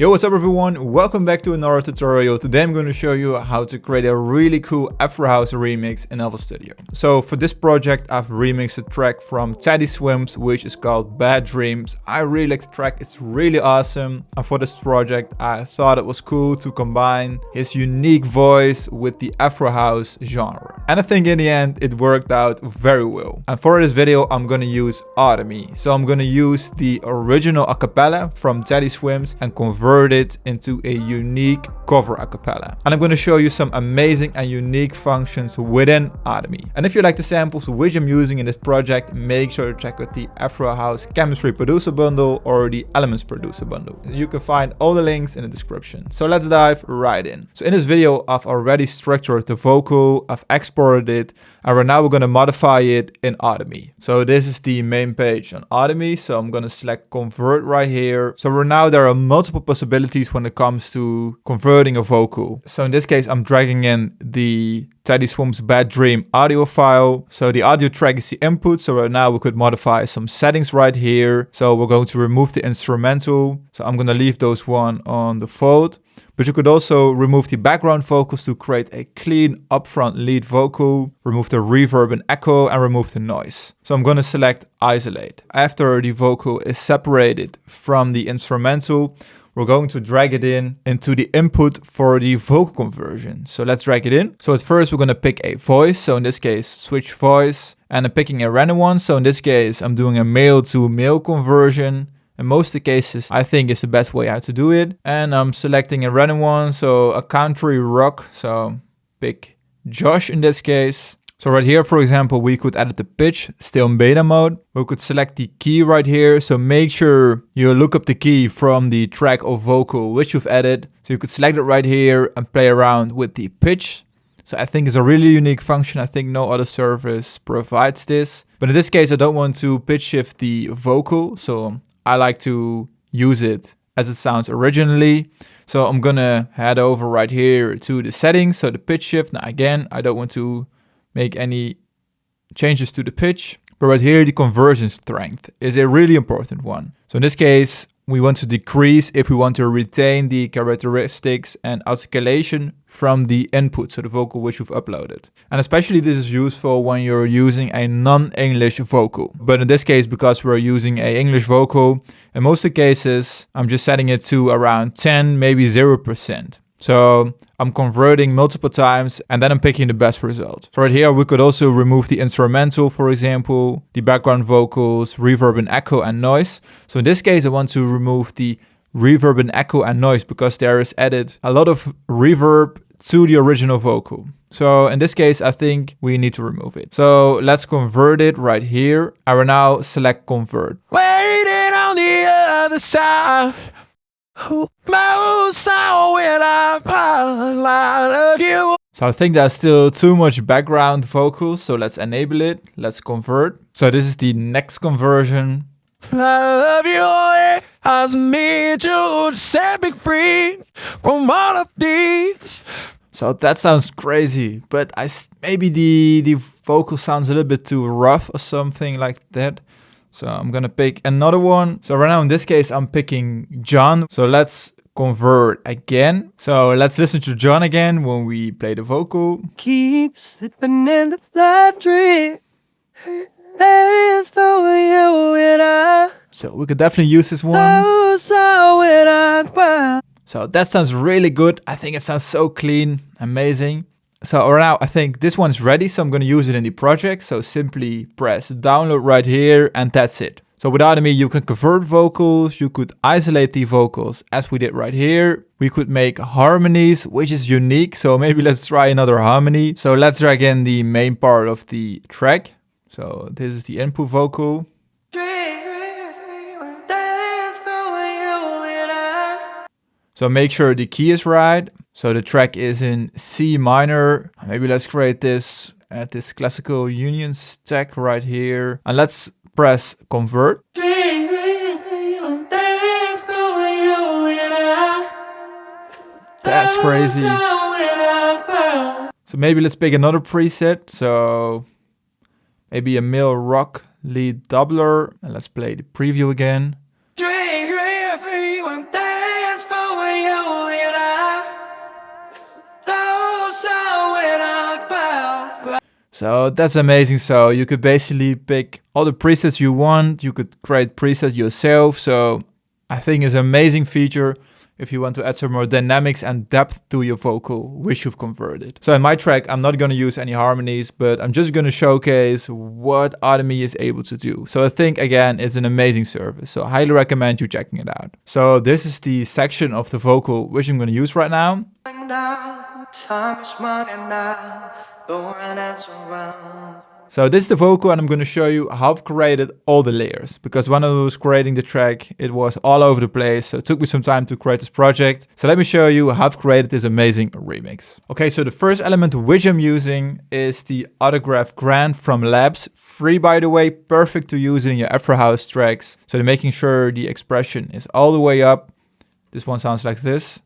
Yo, what's up everyone? Welcome back to another tutorial. Today I'm going to show you how to create a really cool Afro house remix in FL Studio. So for this project I've remixed a track from Teddy Swims which is called Bad Dreams. I really like the track, it's really awesome. And for this project I thought it was cool to combine his unique voice with the Afro house genre. And I think in the end it worked out very well. And for this video I'm going to use Audimee. So I'm going to use the original acapella from Teddy Swims and convert it into a unique cover acapella. And I'm going to show you some amazing and unique functions within Audimee. And if you like the samples which I'm using in this project, make sure to check out the Afro House Chemistry Producer Bundle or the Elements Producer Bundle. You can find all the links in the description. So let's dive right in. So in this video, I've already structured the vocal, I've exported it, and right now we're going to modify it in Audimee. So this is the main page on Audimee. So I'm going to select convert right here. So right now there are multiple possibilities when it comes to converting a vocal. So in this case, I'm dragging in the Teddy Swims Bad Dream audio file. So the audio track is the input. So right now we could modify some settings right here. So we're going to remove the instrumental. So I'm going to leave those one on default. But you could also remove the background vocals to create a clean upfront lead vocal, remove the reverb and echo, and remove the noise. So I'm going to select isolate. After the vocal is separated from the instrumental, we're going to drag it into the input for the vocal conversion. So let's drag it in. So at first we're going to pick a voice. So in this case, switch voice, and I'm picking a random one. So in this case, I'm doing a male to male conversion. In most of the cases, I think is the best way how to do it. And I'm selecting a random one, so a country rock. So pick Josh in this case. So right here, for example, we could edit the pitch, still in beta mode. We could select the key right here. So make sure you look up the key from the track or vocal which you've added. So you could select it right here and play around with the pitch. So I think it's a really unique function. I think no other service provides this. But in this case, I don't want to pitch shift the vocal. So I like to use it as it sounds originally. So I'm gonna head over right here to the settings. So the pitch shift. Now again, I don't want to make any changes to the pitch. But right here, the conversion strength is a really important one. So in this case, we want to decrease if we want to retain the characteristics and articulation from the input, so the vocal which you've uploaded. And especially this is useful when you're using a non-English vocal. But in this case, because we're using an English vocal, in most of the cases, I'm just setting it to around 10, maybe 0%. So I'm converting multiple times and then I'm picking the best result. So right here, we could also remove the instrumental, for example, the background vocals, reverb and echo and noise. So in this case, I want to remove the reverb and echo and noise because there is added a lot of reverb to the original vocal. So in this case, I think we need to remove it. So let's convert it right here. I will now select convert. Waiting on the other side. So I think there's still too much background vocals, so let's enable it. Let's convert. So this is the next conversion. Love you as me to set me free from all of these. So that sounds crazy, but maybe the vocal sounds a little bit too rough or something like that. So I'm gonna pick another one. So right now in this case, I'm picking John. So let's convert again. So let's listen to John again when we play the vocal. Keep slipping in the blood dream. There's no you and I. So we could definitely use this one. So that sounds really good. I think it sounds so clean, amazing. So right now I think this one's ready, so I'm going to use it in the project. So simply press download right here and that's it. So with Audimee, you can convert vocals, you could isolate the vocals as we did right here. We could make harmonies, which is unique. So maybe let's try another harmony. So let's drag in the main part of the track. So this is the input vocal. So make sure the key is right. So the track is in C minor. Maybe let's create this at this classical union stack right here. And let's press convert. That's crazy. So maybe let's pick another preset. So maybe a male rock lead doubler. And let's play the preview again. So that's amazing. So you could basically pick all the presets you want. You could create presets yourself. So I think it's an amazing feature if you want to add some more dynamics and depth to your vocal, which you've converted. So in my track, I'm not going to use any harmonies, but I'm just going to showcase what Audimee is able to do. So I think, again, it's an amazing service. So I highly recommend you checking it out. So this is the section of the vocal, which I'm going to use right now. Time is running out, around. So this is the vocal, and I'm going to show you how I've created all the layers, because when I was creating the track, it was all over the place. So it took me some time to create this project. So let me show you how I've created this amazing remix. Okay, so the first element which I'm using is the Autograph Grand from Labs. Free, by the way, perfect to use in your Afro house tracks. So they're making sure the expression is all the way up. This one sounds like this.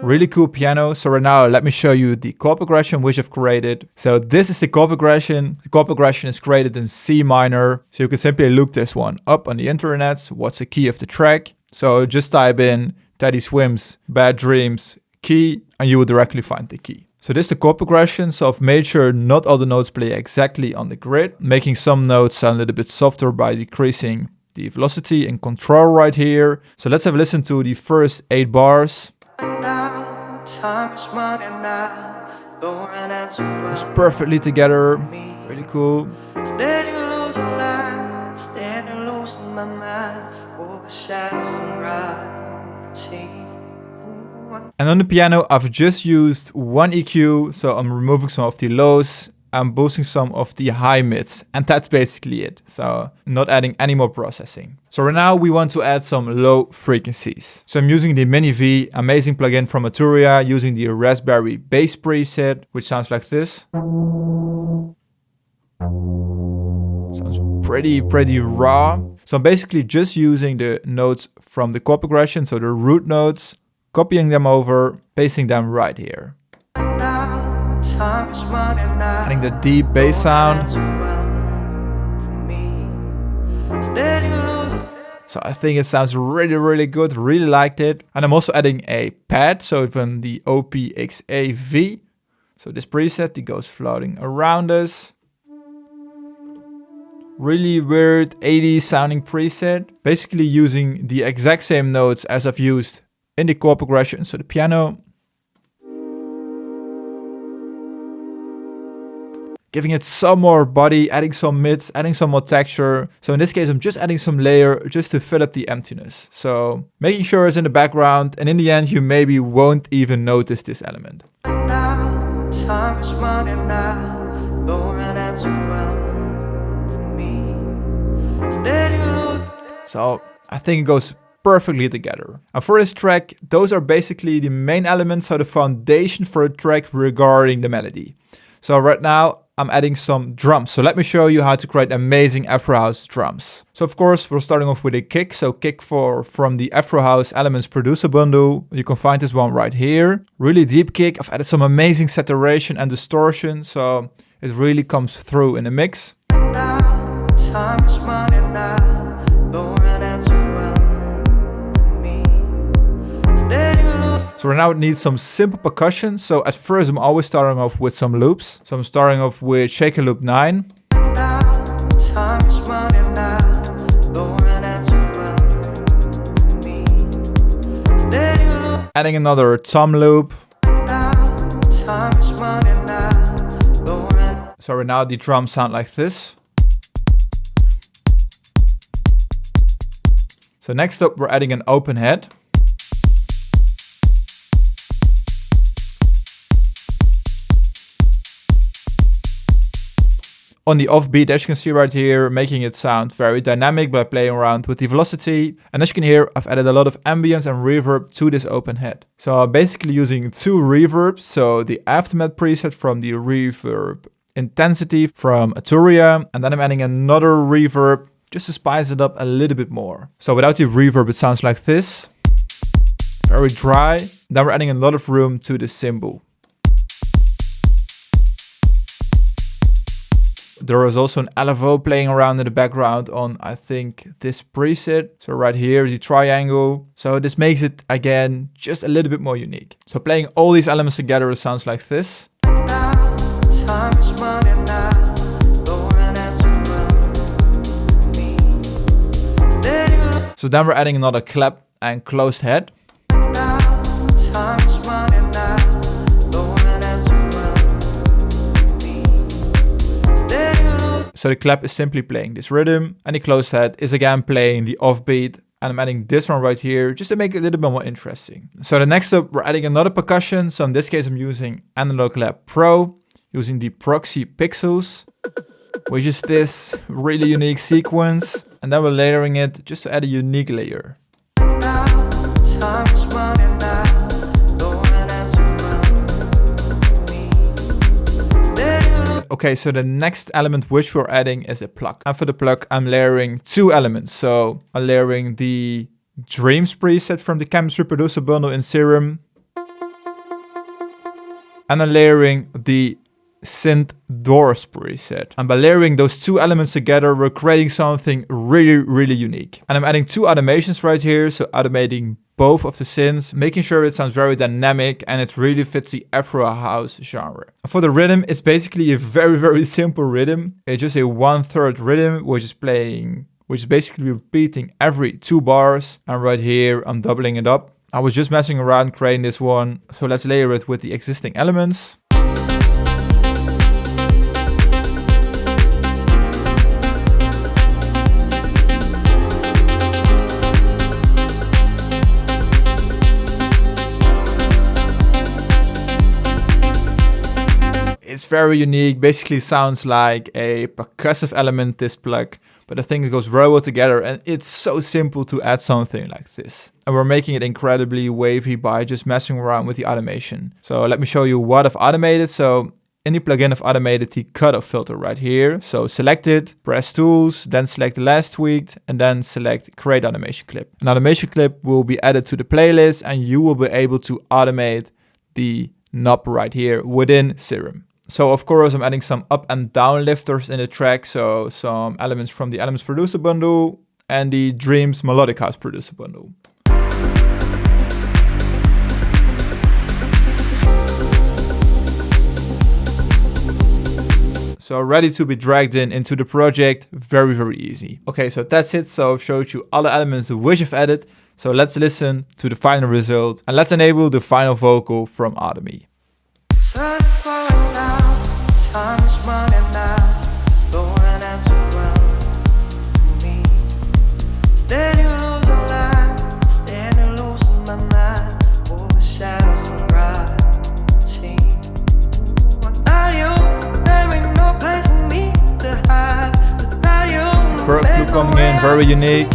Really cool piano. So right now, let me show you the chord progression which I've created. So this is the chord progression. The chord progression is created in C minor. So you can simply look this one up on the internet. So what's the key of the track? So just type in Teddy Swims, Bad Dreams, key, and you will directly find the key. So this is the chord progression. So I've made sure not all the notes play exactly on the grid, making some notes sound a little bit softer by decreasing the velocity and control right here. So let's have a listen to the first 8 bars. Time is running out, it's perfectly together, really cool. Steady losing light, steady losing my mind, over shadows and gravity. And on the piano, I've just used one EQ, so I'm removing some of the lows. I'm boosting some of the high mids, and that's basically it. So not adding any more processing. So right now we want to add some low frequencies. So I'm using the Mini V, amazing plugin from Arturia, using the Raspberry bass preset, which sounds like this. Sounds pretty raw. So I'm basically just using the notes from the chord progression, so the root notes, copying them over, pasting them right here. Adding the deep bass sound. So I think it sounds really good, really liked it. And I'm also adding a pad, so from the OPXAV. So this preset, it goes floating around us. Really weird 80s sounding preset. Basically using the exact same notes as I've used in the chord progression, so the piano. Giving it some more body, adding some mids, adding some more texture. So in this case, I'm just adding some layer just to fill up the emptiness. So making sure it's in the background, and in the end, you maybe won't even notice this element. Time is running out, so I think it goes perfectly together. And for this track, those are basically the main elements, so the foundation for a track regarding the melody. So right now, I'm adding some drums. So let me show you how to create amazing Afro House drums. So of course, we're starting off with a kick. So kick from the Afro House Elements Producer Bundle. You can find this one right here. Really deep kick. I've added some amazing saturation and distortion. So it really comes through in the mix. Time is running out, so right now it needs some simple percussion. So at first I'm always starting off with some loops. So I'm starting off with Shaker Loop 9. Adding another tom loop. So right now the drums sound like this. So next up we're adding an open head. On the offbeat, as you can see right here, making it sound very dynamic by playing around with the velocity. And as you can hear, I've added a lot of ambience and reverb to this open head. So I'm basically using 2 reverbs. So the Aftermath preset from the Reverb Intensity from Arturia. And then I'm adding another reverb just to spice it up a little bit more. So without the reverb, it sounds like this. Very dry. Then we're adding a lot of room to the cymbal. There is also an LFO playing around in the background on, I think, this preset. So right here, the triangle. So this makes it, again, just a little bit more unique. So playing all these elements together, it sounds like this. So then we're adding another clap and closed head. So the clap is simply playing this rhythm, and the closed head is again playing the offbeat. And I'm adding this one right here just to make it a little bit more interesting. So the next up, we're adding another percussion. So in this case, I'm using Analog Lab Pro, using the Proxy Pixels, which is this really unique sequence. And then we're layering it just to add a unique layer. Okay, so the next element which we're adding is a pluck. And for the pluck, I'm layering two elements. So I'm layering the Dreams preset from the Keinemusik producer bundle in Serum. And I'm layering the Synth Doors preset. And by layering those two elements together, we're creating something really, really unique. And I'm adding two automations right here. So automating both of the synths, making sure it sounds very dynamic and it really fits the Afro house genre. For the rhythm, it's basically a very, very simple rhythm. It's just a 1/3 rhythm, which is basically repeating every 2 bars. And right here, I'm doubling it up. I was just messing around creating this one. So let's layer it with the existing elements. It's very unique, basically sounds like a percussive element, this pluck, but I think it goes very well together and it's so simple to add something like this. And we're making it incredibly wavy by just messing around with the automation. So let me show you what I've automated. So in the plugin I've automated the cutoff filter right here. So select it, press tools, then select the last tweaked and then select create automation clip. An automation clip will be added to the playlist and you will be able to automate the knob right here within Serum. So of course I'm adding some up and down lifters in the track. So some elements from the Elements Producer bundle and the Dreams Melodic House Producer bundle. So ready to be dragged into the project, very, very easy. Okay, so that's it. So I've showed you all the elements which I've added. So let's listen to the final result and let's enable the final vocal from Audimee. Blue coming in, very unique.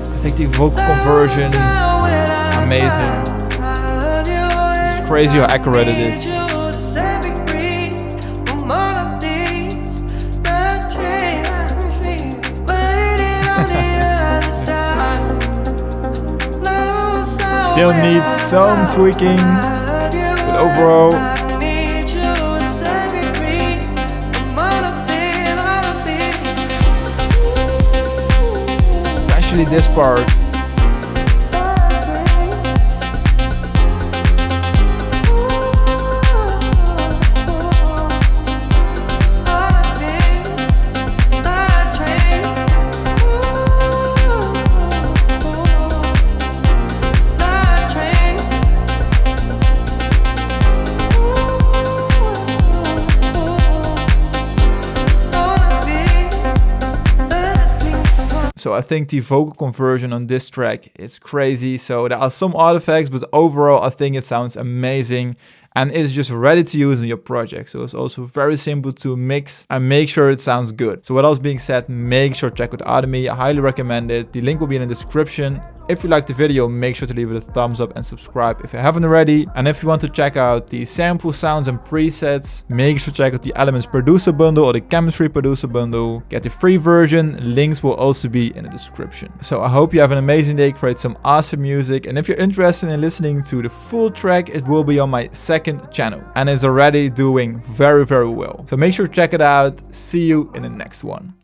I think the vocal conversion, amazing. It's crazy how accurate it is. Still needs some tweaking, but overall, especially this part. So I think the vocal conversion on this track is crazy. So there are some artifacts, but overall I think it sounds amazing and it's just ready to use in your project. So it's also very simple to mix and make sure it sounds good. So what else being said, make sure to check out Audimee. I highly recommend it. The link will be in the description. If you liked the video, make sure to leave it a thumbs up and subscribe if you haven't already. And if you want to check out the sample sounds and presets, make sure to check out the Elements Producer Bundle or the Chemistry Producer Bundle. Get the free version, links will also be in the description. So I hope you have an amazing day, create some awesome music, and if you're interested in listening to the full track, it will be on my second channel and it's already doing very well. So make sure to check it out. See you in the next one.